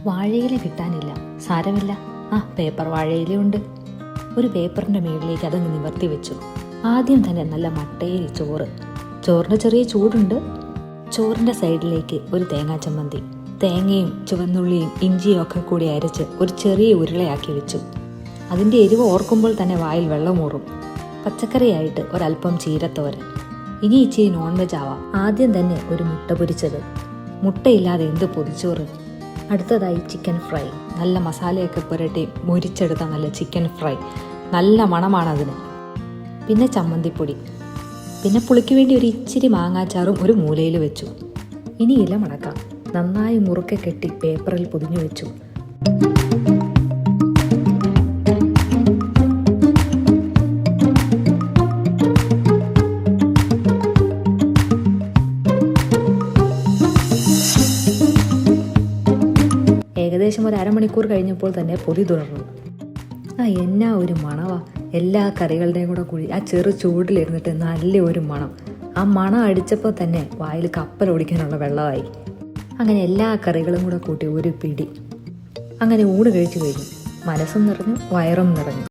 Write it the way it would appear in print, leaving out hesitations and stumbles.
വാഴയില കിട്ടാനില്ല. സാരമില്ല, പേപ്പർ വാഴയിലയുണ്ട്. ഒരു പേപ്പറിൻ്റെ മുകളിലേക്ക് അതങ്ങ് നിവർത്തി വെച്ചു. ആദ്യം തന്നെ നല്ല മട്ടയിൽ ചോറിന് ചെറിയ ചൂടുണ്ട്. ചോറിൻ്റെ സൈഡിലേക്ക് ഒരു തേങ്ങാ ചമ്മന്തി, തേങ്ങയും ചുവന്നുള്ളിയും ഇഞ്ചിയും ഒക്കെ കൂടി അരച്ച് ഒരു ചെറിയ ഉരുളയാക്കി വെച്ചു. അതിൻ്റെ എരിവ് ഓർക്കുമ്പോൾ തന്നെ വായിൽ വെള്ളമൂറും. പച്ചക്കറിയായിട്ട് ഒരല്പം ചീരത്തോരൻ. ഇനി ഇച്ചിരി നോൺ വെജ് ആവാം. ആദ്യം തന്നെ ഒരു മുട്ട പൊരിച്ചത്. മുട്ടയില്ലാതെ എന്ത് പൊതിച്ചോറ്. അടുത്തതായി ചിക്കൻ ഫ്രൈ. നല്ല മസാലയൊക്കെ പുരട്ടി മുരിച്ചെടുത്ത നല്ല ചിക്കൻ ഫ്രൈ. നല്ല മണമാണതിന്. പിന്നെ ചമ്മന്തിപ്പൊടി. പിന്നെ പുളിക്ക് വേണ്ടി ഒരു ഇച്ചിരി മാങ്ങാച്ചാറും ഒരു മൂലയിൽ വെച്ചു. ഇനി ഇല മടക്കാം. നന്നായി മുറുക്കെ കെട്ടി പേപ്പറിൽ പൊതിഞ്ഞു വെച്ചു. ഏകദേശം ഒരു അരമണിക്കൂർ കഴിഞ്ഞപ്പോൾ തന്നെ പൊതി തുറന്നു. എന്നാ ഒരു മണവാ! എല്ലാ കറികളുടെയും കൂടി ആ ചെറു ചൂടിലിരുന്നിട്ട് നല്ല ഒരു മണം. ആ മണം അടിച്ചപ്പോൾ തന്നെ വായിൽ കപ്പലോടിക്കാനുള്ള വെള്ളമായി. അങ്ങനെ എല്ലാ കറികളും കൂട്ടി ഒരു പിടി. അങ്ങനെ ഊണ് കഴിച്ചു കഴിഞ്ഞു. മനസ്സും നിറഞ്ഞു, വയറും നിറഞ്ഞു.